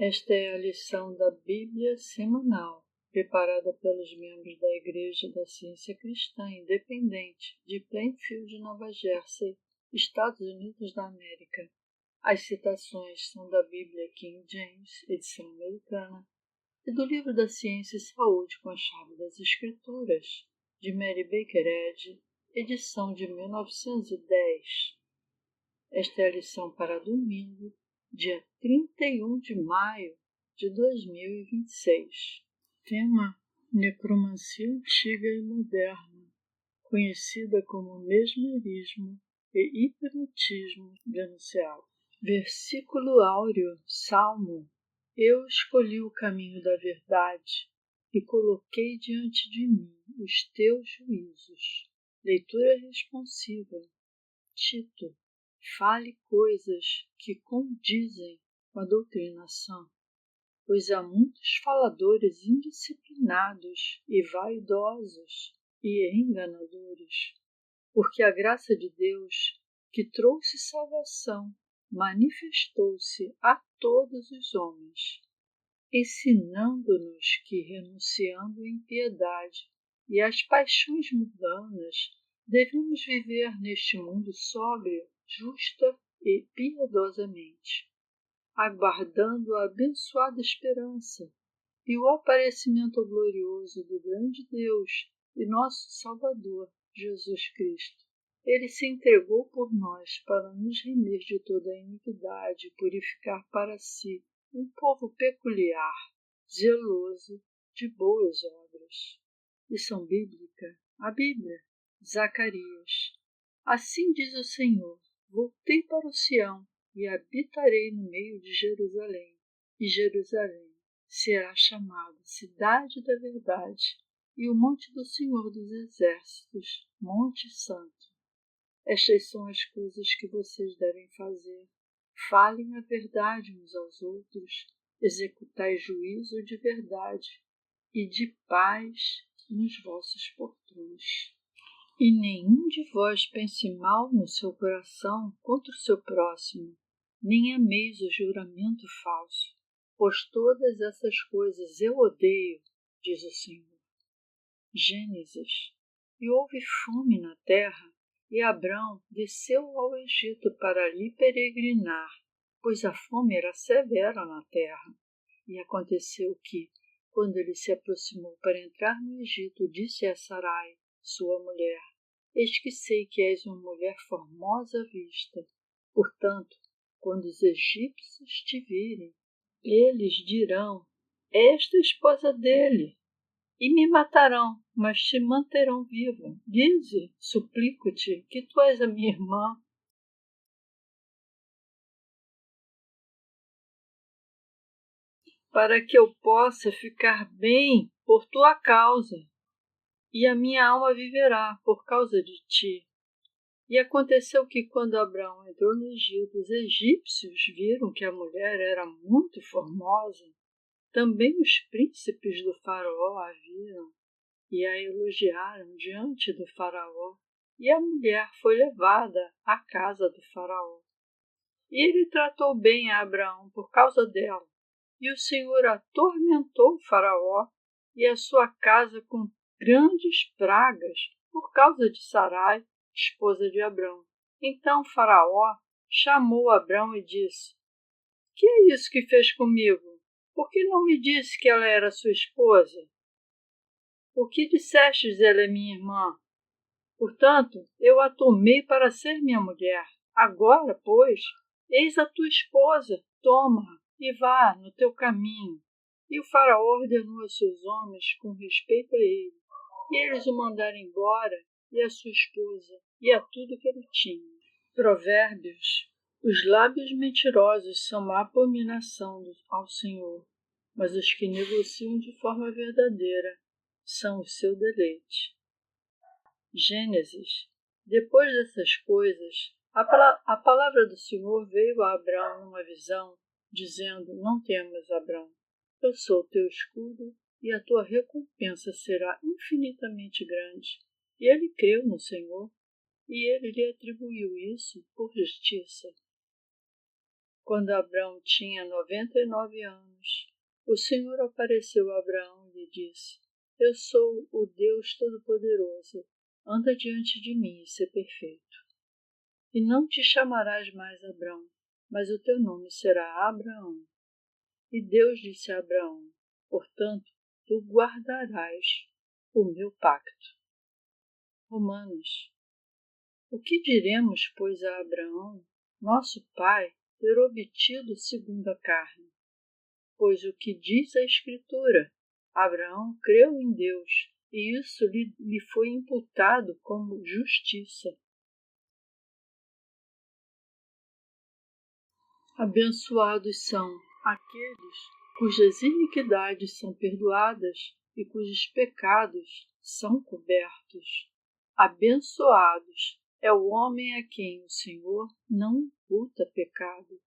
Esta é a lição da Bíblia semanal, preparada pelos membros da Igreja da Ciência Cristã Independente de Plainfield, Nova Jersey, Estados Unidos da América. As citações são da Bíblia King James, edição americana, e do Livro da Ciência e Saúde com a Chave das Escrituras, de Mary Baker Eddy, edição de 1910. Esta é a lição para domingo, dia 31 de maio de 2026. Tema: necromancia antiga e moderna, conhecida como mesmerismo e hipnotismo denunciado. Versículo áureo, Salmo: Eu escolhi o caminho da verdade e coloquei diante de mim os teus juízos. Leitura responsiva. Tito: Fale coisas que condizem com a doutrinação, pois há muitos faladores indisciplinados e vaidosos e enganadores, porque a graça de Deus, que trouxe salvação, manifestou-se a todos os homens, ensinando-nos que, renunciando à impiedade e às paixões mundanas, devemos viver neste mundo sóbrio, justa e piedosamente, aguardando a abençoada esperança e o aparecimento glorioso do grande Deus e nosso Salvador, Jesus Cristo. Ele se entregou por nós para nos remir de toda a iniquidade e purificar para si um povo peculiar, zeloso de boas obras. Lição bíblica, a Bíblia, Zacarias. Assim diz o Senhor: voltei para o Sião e habitarei no meio de Jerusalém, e Jerusalém será chamada Cidade da Verdade, e o monte do Senhor dos Exércitos, Monte Santo. Estas são as coisas que vocês devem fazer. Falem a verdade uns aos outros, executai juízo de verdade e de paz nos vossos portões. E nenhum de vós pense mal no seu coração contra o seu próximo, nem ameis o juramento falso, pois todas essas coisas eu odeio, diz o Senhor. Gênesis. E houve fome na terra, e Abrão desceu ao Egito para ali peregrinar, pois a fome era severa na terra. E aconteceu que, quando ele se aproximou para entrar no Egito, disse a Sarai, sua mulher: Eis que sei que és uma mulher formosa à vista. Portanto, quando os egípcios te virem, eles dirão: esta é a esposa dele, e me matarão, mas te manterão viva. Dize, suplico-te, que tu és a minha irmã. Para que eu possa ficar bem por tua causa, e a minha alma viverá por causa de ti. E aconteceu que, quando Abrão entrou no Egito, os egípcios viram que a mulher era muito formosa. Também os príncipes do faraó a viram e a elogiaram diante do faraó. E a mulher foi levada à casa do faraó. E ele tratou bem a Abraão por causa dela. E o Senhor atormentou o faraó e a sua casa com grandes pragas por causa de Sarai, esposa de Abrão. Então Faraó chamou Abrão e disse: Que é isso que fez comigo? Por que não me disse que ela era sua esposa? Por que dissestes ela é minha irmã? Portanto, eu a tomei para ser minha mulher. Agora, pois, eis a tua esposa, toma-a e vá no teu caminho. E o faraó ordenou a seus homens com respeito a ele, e eles o mandaram embora, e a sua esposa, e a tudo que ele tinha. Provérbios. Os lábios mentirosos são uma abominação ao Senhor, mas os que negociam de forma verdadeira são o seu deleite. Gênesis. Depois dessas coisas, a palavra do Senhor veio a Abrão numa visão, dizendo: Não temas, Abrão, eu sou o teu escudo e a tua recompensa será infinitamente grande. E ele creu no Senhor, e ele lhe atribuiu isso por justiça. Quando Abrão tinha 99 anos, o Senhor apareceu a Abraão e lhe disse: Eu sou o Deus Todo-Poderoso, anda diante de mim e sê perfeito. E não te chamarás mais Abrão, mas o teu nome será Abraão. E Deus disse a Abraão: Portanto, tu guardarás o meu pacto. Romanos. O que diremos, pois, a Abraão, nosso pai, ter obtido segundo a carne? Pois o que diz a Escritura? Abraão creu em Deus, e isso lhe foi imputado como justiça. Abençoados são aqueles cujas iniquidades são perdoadas e cujos pecados são cobertos. Abençoados é o homem a quem o Senhor não imputa pecado.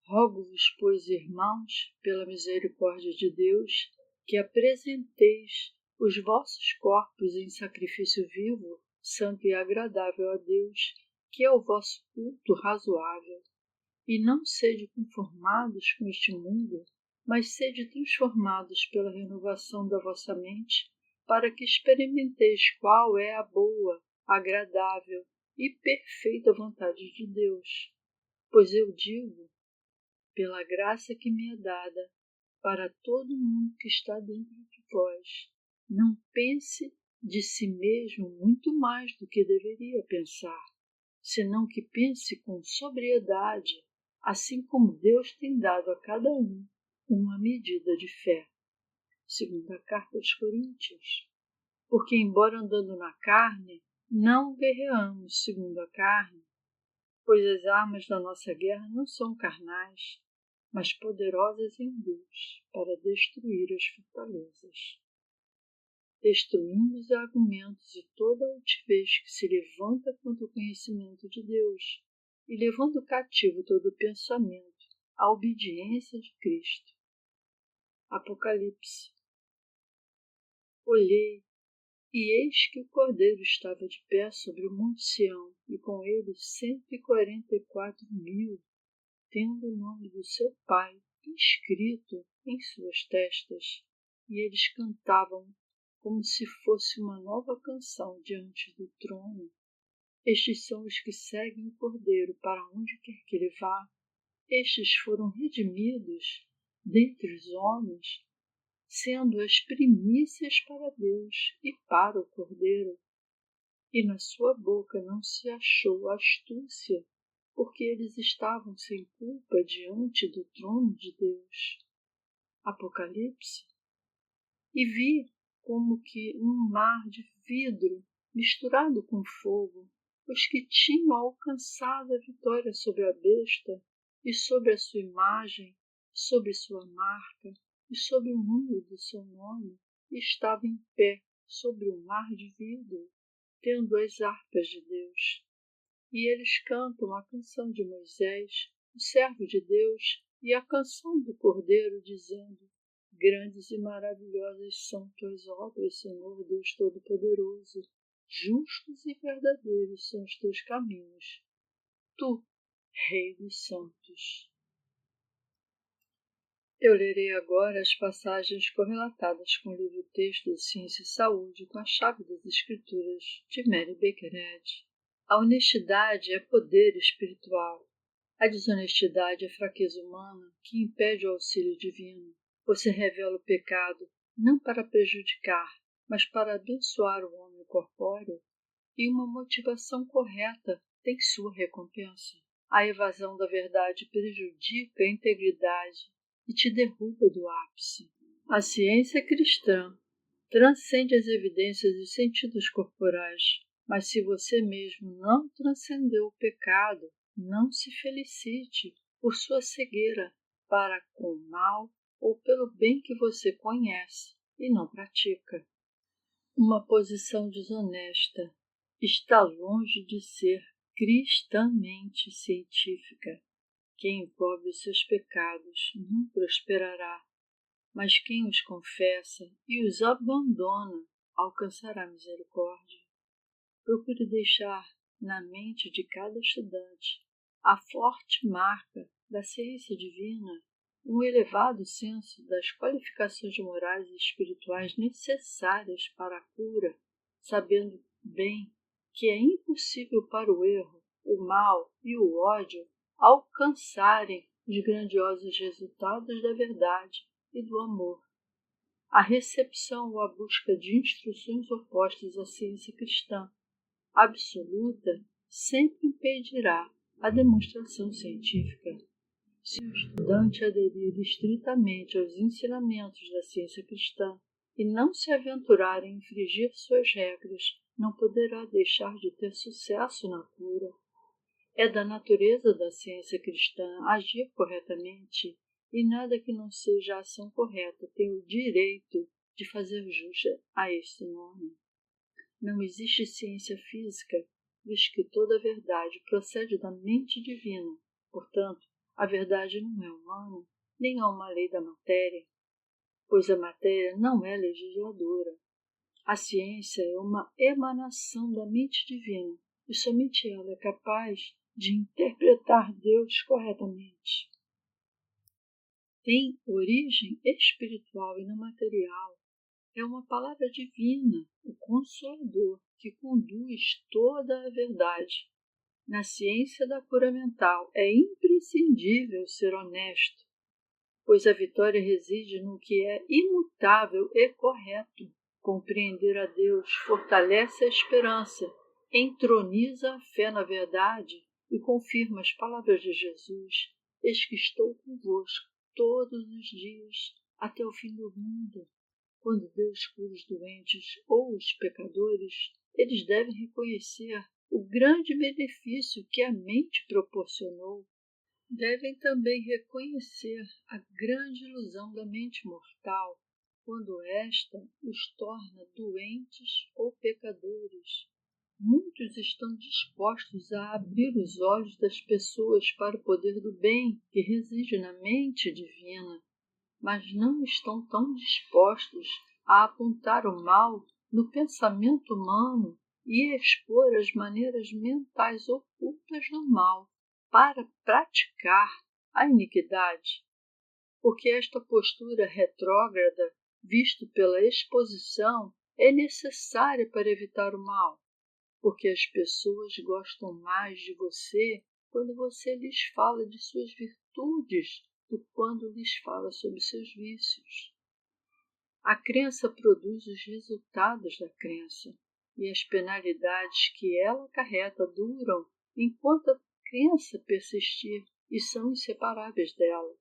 Rogo-vos, pois, irmãos, pela misericórdia de Deus, que apresenteis os vossos corpos em sacrifício vivo, santo e agradável a Deus, que é o vosso culto razoável. E não sede conformados com este mundo, mas sede transformados pela renovação da vossa mente, para que experimenteis qual é a boa, agradável e perfeita vontade de Deus. Pois eu digo, pela graça que me é dada, para todo mundo que está dentro de vós, não pense de si mesmo muito mais do que deveria pensar, senão que pense com sobriedade, assim como Deus tem dado a cada um uma medida de fé. Segunda carta aos Coríntios. Porque, embora andando na carne, não guerreamos segundo a carne, pois as armas da nossa guerra não são carnais, mas poderosas em Deus para destruir as fortalezas. Destruindo os argumentos e toda a altivez que se levanta contra o conhecimento de Deus, e levando cativo todo pensamento à obediência de Cristo. Apocalipse. Olhei, e eis que o Cordeiro estava de pé sobre o monte Sião, e com ele 144.000, tendo o nome do seu Pai inscrito em suas testas, e eles cantavam como se fosse uma nova canção diante do trono. Estes são os que seguem o Cordeiro para onde quer que ele vá. Estes foram redimidos dentre os homens, sendo as primícias para Deus e para o Cordeiro. E na sua boca não se achou astúcia, porque eles estavam sem culpa diante do trono de Deus. Apocalipse. E vi como que num mar de vidro misturado com fogo, os que tinham alcançado a vitória sobre a besta e sobre a sua imagem, sobre sua marca e sobre o número do seu nome, estavam em pé sobre o mar de vidro, tendo as harpas de Deus. E eles cantam a canção de Moisés, o servo de Deus, e a canção do Cordeiro, dizendo: Grandes e maravilhosas são tuas obras, Senhor Deus Todo-Poderoso. Justos e verdadeiros são os teus caminhos. Tu, Rei dos Santos. Eu lerei agora as passagens correlatadas com o livro-texto de Ciência e Saúde com a chave das Escrituras de Mary Baker Eddy. A honestidade é poder espiritual. A desonestidade é fraqueza humana que impede o auxílio divino. Você revela o pecado não para prejudicar, mas para abençoar o homem corpóreo, e uma motivação correta tem sua recompensa. A evasão da verdade prejudica a integridade e te derruba do ápice. A ciência cristã transcende as evidências dos sentidos corporais, mas se você mesmo não transcendeu o pecado, não se felicite por sua cegueira para com o mal ou pelo bem que você conhece e não pratica. Uma posição desonesta está longe de ser cristamente científica. Quem encobre os seus pecados não prosperará, mas quem os confessa e os abandona alcançará misericórdia. Procure deixar na mente de cada estudante A forte marca da ciência divina, um elevado senso das qualificações morais e espirituais necessárias para a cura, sabendo bem que é impossível para o erro, o mal e o ódio alcançarem os grandiosos resultados da verdade e do amor. A recepção ou a busca de instruções opostas à ciência cristã absoluta sempre impedirá a demonstração científica. Se o estudante aderir estritamente aos ensinamentos da ciência cristã e não se aventurar em infringir suas regras, não poderá deixar de ter sucesso na cura. É da natureza da ciência cristã agir corretamente, e nada que não seja a ação correta tem o direito de fazer jus a este nome. Não existe ciência física, visto que toda a verdade procede da mente divina. Portanto, a verdade não é humana, nem é uma lei da matéria, pois a matéria não é legisladora. A ciência é uma emanação da mente divina, e somente ela é capaz de interpretar Deus corretamente. Tem origem espiritual e não material. É uma palavra divina, o Consolador, que conduz toda a verdade. Na ciência da cura mental é imprescindível ser honesto, pois a vitória reside no que é imutável e correto. Compreender a Deus fortalece a esperança, entroniza a fé na verdade e confirma as palavras de Jesus: eis que estou convosco todos os dias, até o fim do mundo. Quando Deus cura os doentes ou os pecadores, eles devem reconhecer o grande benefício que a mente proporcionou. Devem também reconhecer a grande ilusão da mente mortal, quando esta os torna doentes ou pecadores. Muitos estão dispostos a abrir os olhos das pessoas para o poder do bem que reside na mente divina, mas não estão tão dispostos a apontar o mal no pensamento humano e expor as maneiras mentais ocultas do mal para praticar a iniquidade. Porque esta postura retrógrada, visto pela exposição, é necessária para evitar o mal, porque as pessoas gostam mais de você quando você lhes fala de suas virtudes do que quando lhes fala sobre seus vícios. A crença produz os resultados da crença, e as penalidades que ela acarreta duram enquanto a crença persistir e são inseparáveis dela.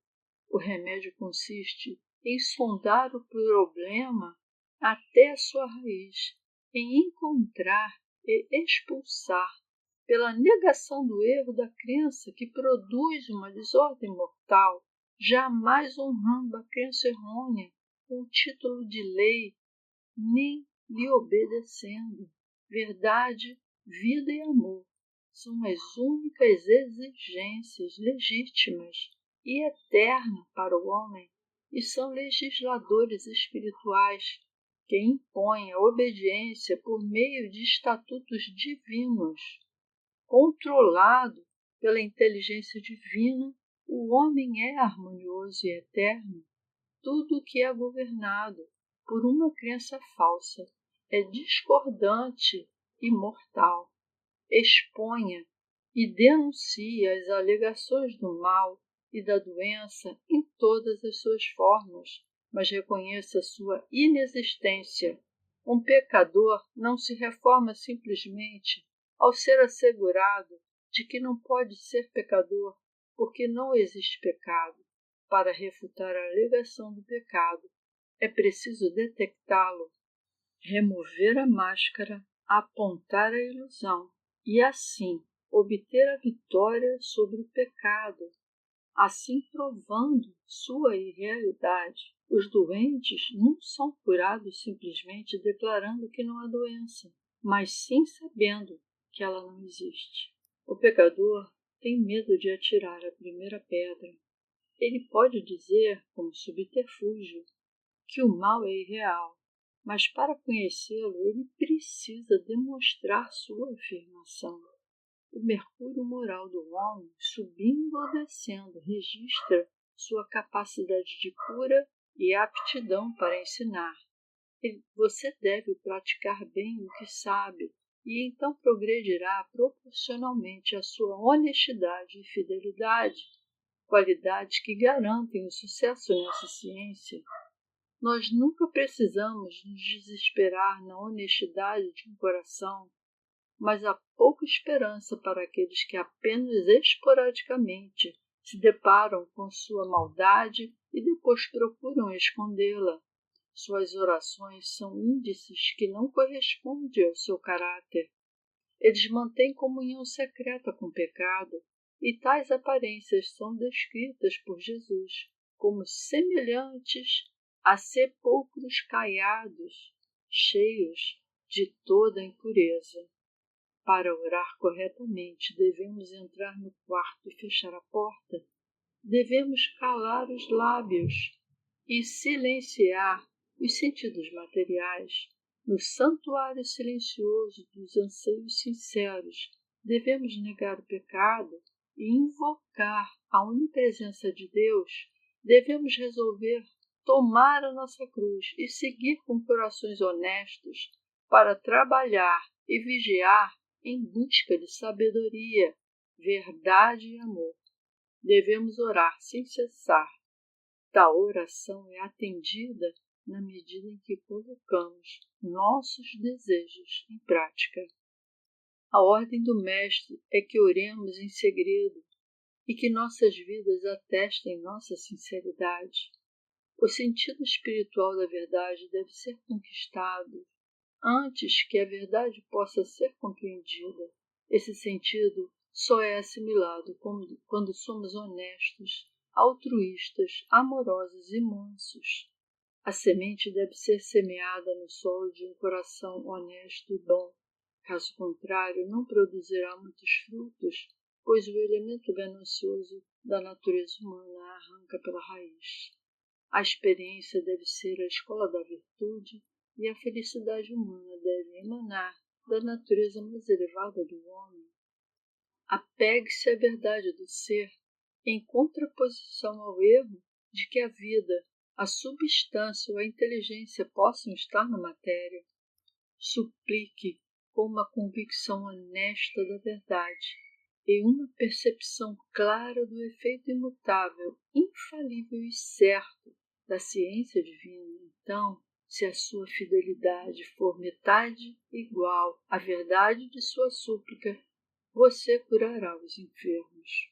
O remédio consiste em sondar o problema até a sua raiz, em encontrar e expulsar, pela negação do erro da crença que produz uma desordem mortal, jamais honrando a crença errônea com o título de lei, nem lhe obedecendo. Verdade, vida e amor são as únicas exigências legítimas e eternas para o homem, e são legisladores espirituais que impõem a obediência por meio de estatutos divinos. Controlado pela inteligência divina, o homem é harmonioso e eterno. Tudo que é governado por uma crença falsa é discordante e mortal. Exponha e denuncie as alegações do mal e da doença em todas as suas formas, mas reconheça sua inexistência. Um pecador não se reforma simplesmente ao ser assegurado de que não pode ser pecador, porque não existe pecado. Para refutar a alegação do pecado, é preciso detectá-lo, remover a máscara, apontar a ilusão e, assim, obter a vitória sobre o pecado, assim provando sua irrealidade. Os doentes não são curados simplesmente declarando que não há doença, mas sim sabendo que ela não existe. O pecador tem medo de atirar a primeira pedra. Ele pode dizer, como subterfúgio, que o mal é irreal, mas para conhecê-lo ele precisa demonstrar sua afirmação. O mercúrio moral do homem, subindo ou descendo, registra sua capacidade de cura e aptidão para ensinar. Você deve praticar bem o que sabe, e então progredirá proporcionalmente à sua honestidade e fidelidade, qualidades que garantem o sucesso nessa ciência. Nós nunca precisamos nos desesperar na honestidade de um coração, mas há pouca esperança para aqueles que apenas esporadicamente se deparam com sua maldade e depois procuram escondê-la. Suas orações são índices que não correspondem ao seu caráter. Eles mantêm comunhão secreta com o pecado, e tais aparências são descritas por Jesus como semelhantes a sepulcros caiados, cheios de toda impureza. Para orar corretamente, devemos entrar no quarto e fechar a porta. Devemos calar os lábios e silenciar os sentidos materiais. No santuário silencioso dos anseios sinceros, devemos negar o pecado e invocar a onipresença de Deus. Devemos resolver tomar a nossa cruz e seguir com corações honestos para trabalhar e vigiar em busca de sabedoria, verdade e amor. Devemos orar sem cessar. Tal oração é atendida na medida em que colocamos nossos desejos em prática. A ordem do Mestre é que oremos em segredo e que nossas vidas atestem nossa sinceridade. O sentido espiritual da verdade deve ser conquistado antes que a verdade possa ser compreendida. Esse sentido só é assimilado quando somos honestos, altruístas, amorosos e mansos. A semente deve ser semeada no solo de um coração honesto e bom. Caso contrário, não produzirá muitos frutos, pois o elemento ganancioso da natureza humana a arranca pela raiz. A experiência deve ser a escola da virtude, e a felicidade humana deve emanar da natureza mais elevada do homem. Apegue-se à verdade do ser, em contraposição ao erro de que a vida, a substância ou a inteligência possam estar na matéria. Suplique com uma convicção honesta da verdade e uma percepção clara do efeito imutável, infalível e certo da ciência divina. Então, se a sua fidelidade for metade igual à verdade de sua súplica, você curará os enfermos.